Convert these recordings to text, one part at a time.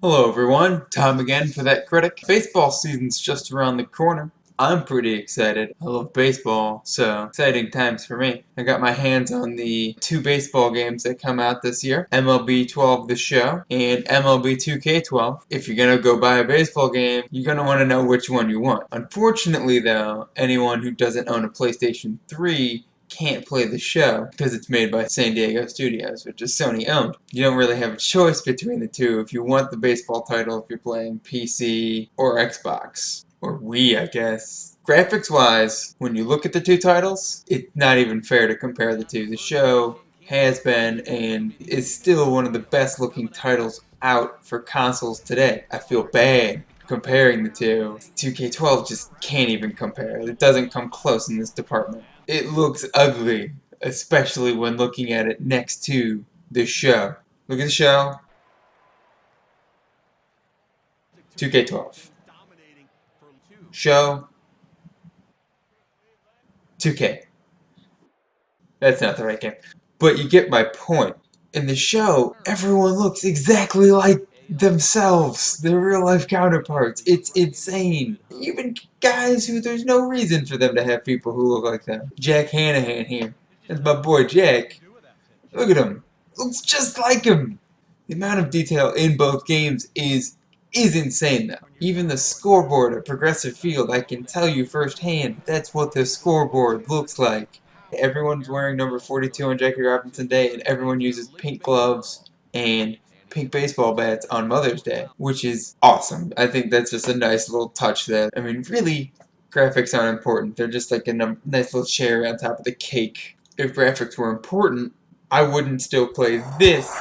Hello everyone, Tom again for that critic. Baseball season's just around the corner. I'm pretty excited. I love baseball, so exciting times for me. I got my hands on the two baseball games that come out this year, MLB 12 The Show and MLB 2K12. If you're gonna go buy a baseball game, you're gonna want to know which one you want. Unfortunately though, anyone who doesn't own a PlayStation 3 can't play the show because it's made by San Diego Studios, which is Sony owned. You don't really have a choice between the two if you want the baseball title, if you're playing PC or Xbox. Or Wii, I guess. Graphics wise, when you look at the two titles, it's not even fair to compare the two. The show has been and is still one of the best looking titles out for consoles today. I feel bad comparing the two. 2K12 just can't even compare. It doesn't come close in this department. It looks ugly, especially when looking at it next to the show. Look at the show. 2K12. Show. 2K. That's not the right game. But you get my point. In the show, everyone looks exactly like themselves, their real life counterparts. It's insane. Even guys who there's no reason for them to have people who look like them. Jack Hanahan here. That's my boy Jack. Look at him. Looks just like him. The amount of detail in both games is insane though. Even the scoreboard at Progressive Field, I can tell you firsthand, that's what the scoreboard looks like. Everyone's wearing number 42 on Jackie Robinson Day, and everyone uses pink gloves and pink baseball bats on Mother's Day, which is awesome. I think that's just a nice little touch there. I mean, really, graphics aren't important. They're just like a nice little cherry on top of the cake. If graphics were important, I wouldn't still play this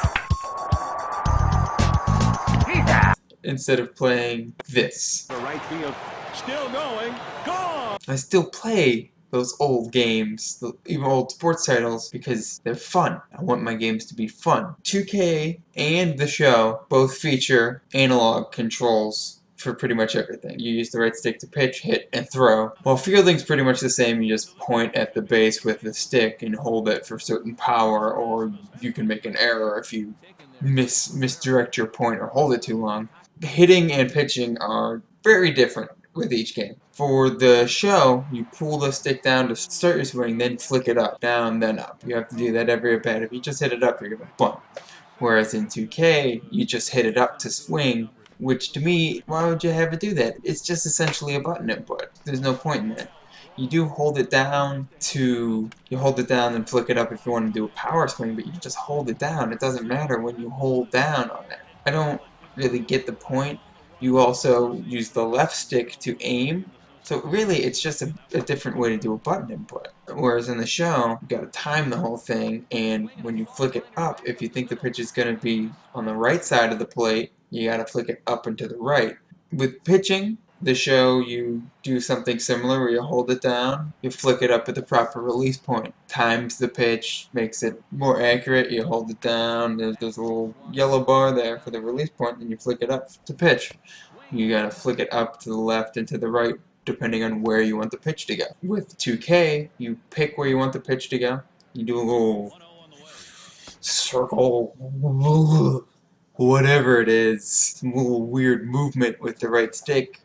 instead of playing this. The right field, still going, gone! I still play those old games, even old sports titles, because they're fun. I want my games to be fun. 2K and the show both feature analog controls for pretty much everything. You use the right stick to pitch, hit, and throw. While fielding's pretty much the same, you just point at the base with the stick and hold it for certain power, or you can make an error if you misdirect your point or hold it too long. Hitting and pitching are very different with each game. For the show, you pull the stick down to start your swing, then flick it up, down, then up. You have to do that every at bat. If you just hit it up, you're gonna bump. Whereas in 2K, you just hit it up to swing, which to me, why would you have it do that? It's just essentially a button input. There's no point in that. You do hold it down and flick it up if you want to do a power swing, but you just hold it down. It doesn't matter when you hold down on it. I don't really get the point. You also use the left stick to aim. So really, it's just a different way to do a button input. Whereas in the show, you gotta time the whole thing, and when you flick it up, if you think the pitch is gonna be on the right side of the plate, you gotta flick it up and to the right. With pitching, the show, you do something similar where you hold it down, you flick it up at the proper release point. Times the pitch, makes it more accurate, you hold it down, there's a little yellow bar there for the release point, and you flick it up to pitch. You gotta flick it up to the left and to the right, depending on where you want the pitch to go. With 2K, you pick where you want the pitch to go. You do a little circle, whatever it is, some little weird movement with the right stick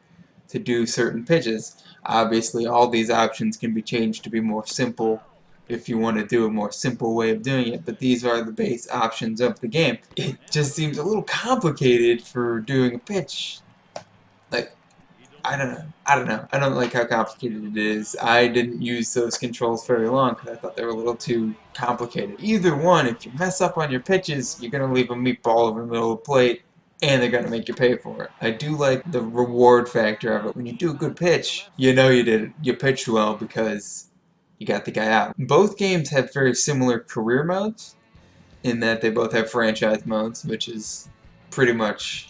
to do certain pitches. Obviously, all these options can be changed to be more simple if you want to do a more simple way of doing it, but these are the base options of the game. It just seems a little complicated for doing a pitch. Like, I don't know. I don't like how complicated it is. I didn't use those controls very long because I thought they were a little too complicated. Either one, if you mess up on your pitches, you're going to leave a meatball over the middle of the plate, and they're going to make you pay for it. I do like the reward factor of it. When you do a good pitch, you know you pitched well because you got the guy out. Both games have very similar career modes in that they both have franchise modes, which is pretty much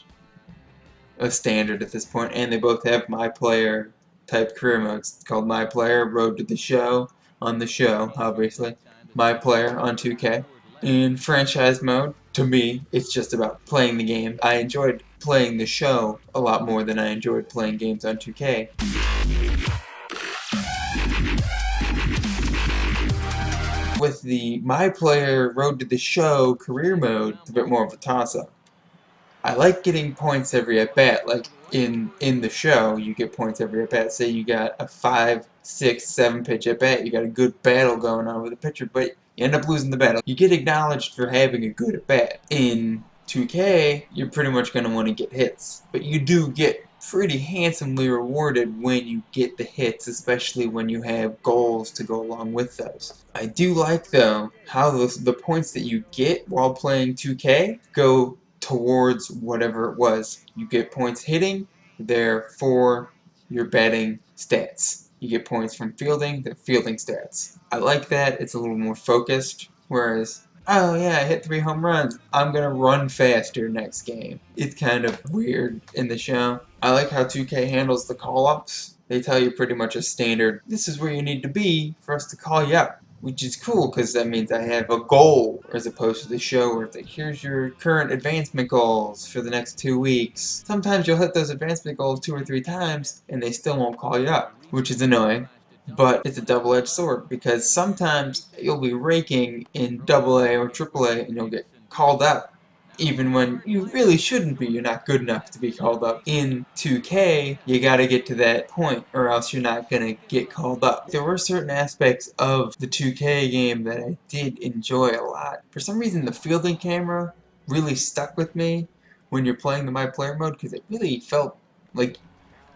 a standard at this point, and they both have My Player type career modes. It's called My Player, Road to the Show, on the show, obviously. My Player on 2K. In franchise mode, to me, it's just about playing the game. I enjoyed playing the show a lot more than I enjoyed playing games on 2K. With the My Player, Road to the Show career mode, it's a bit more of a toss-up. I like getting points every at bat. Like in the show, you get points every at bat. Say you got a 5, 6, 7 pitch at bat, you got a good battle going on with a pitcher, but you end up losing the battle. You get acknowledged for having a good at bat. In 2K, you're pretty much going to want to get hits, but you do get pretty handsomely rewarded when you get the hits, especially when you have goals to go along with those. I do like, though, how the points that you get while playing 2K go towards whatever it was. You get points hitting, they're for your batting stats. You get points from fielding, they're fielding stats. I like that, it's a little more focused, whereas, oh yeah, I hit 3 home runs, I'm gonna run faster next game. It's kind of weird in the show. I like how 2K handles the call-ups. They tell you pretty much a standard, this is where you need to be for us to call you up. Which is cool because that means I have a goal as opposed to the show where it's like, here's your current advancement goals for the next 2 weeks. Sometimes you'll hit those advancement goals 2 or 3 times and they still won't call you up, which is annoying. But it's a double-edged sword because sometimes you'll be raking in AA or AAA and you'll get called up even when you really shouldn't be. You're not good enough to be called up. In 2K, you gotta get to that point or else you're not gonna get called up. There were certain aspects of the 2K game that I did enjoy a lot. For some reason, the fielding camera really stuck with me when you're playing the My Player mode because it really felt like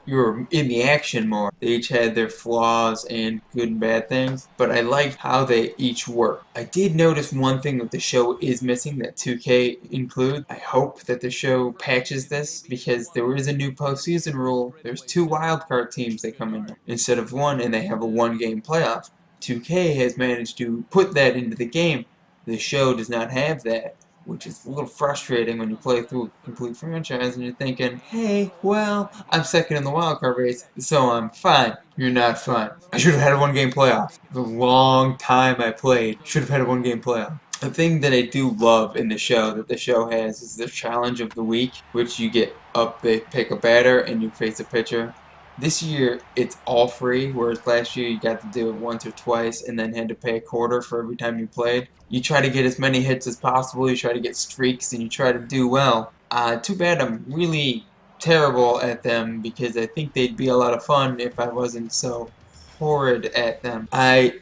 you were in the action more. They each had their flaws and good and bad things, but I liked how they each work. I did notice one thing that the show is missing that 2K include. I hope that the show patches this because there is a new postseason rule. There's 2 wildcard teams that come in instead of 1, and they have a 1-game playoff. 2K has managed to put that into the game. The show does not have that, which is a little frustrating when you play through a complete franchise and you're thinking, hey, well, I'm second in the wildcard race, so I'm fine. You're not fine. I should have had a 1-game playoff. The long time I played, should have had a 1-game playoff. The thing that I do love in the show that the show has is the challenge of the week, which you get up, they pick a batter and you face a pitcher. This year, it's all free, whereas last year you got to do it once or twice and then had to pay a quarter for every time you played. You try to get as many hits as possible, you try to get streaks, and you try to do well. Too bad I'm really terrible at them because I think they'd be a lot of fun if I wasn't so horrid at them. I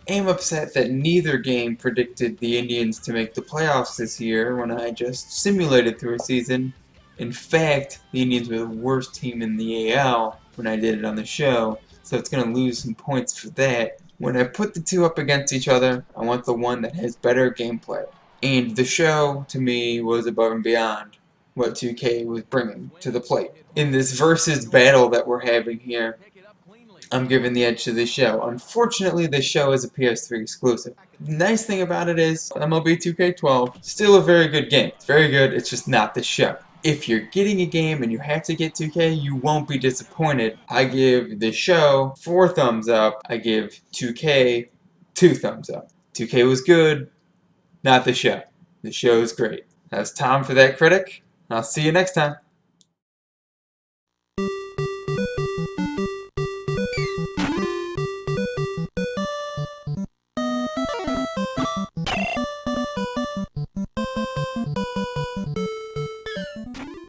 am upset that neither game predicted the Indians to make the playoffs this year when I just simulated through a season. In fact, the Indians were the worst team in the AL when I did it on the show, so it's going to lose some points for that. When I put the 2 up against each other, I want the one that has better gameplay. And the show, to me, was above and beyond what 2K was bringing to the plate. In this versus battle that we're having here, I'm giving the edge to the show. Unfortunately, the show is a PS3 exclusive. The nice thing about it is MLB 2K12, still a very good game. It's very good, it's just not the show. If you're getting a game and you have to get 2K, you won't be disappointed. I give the show 4 thumbs up. I give 2K 2 thumbs up. 2K was good, not the show. The show is great. That's Tom for That Critic. I'll see you next time.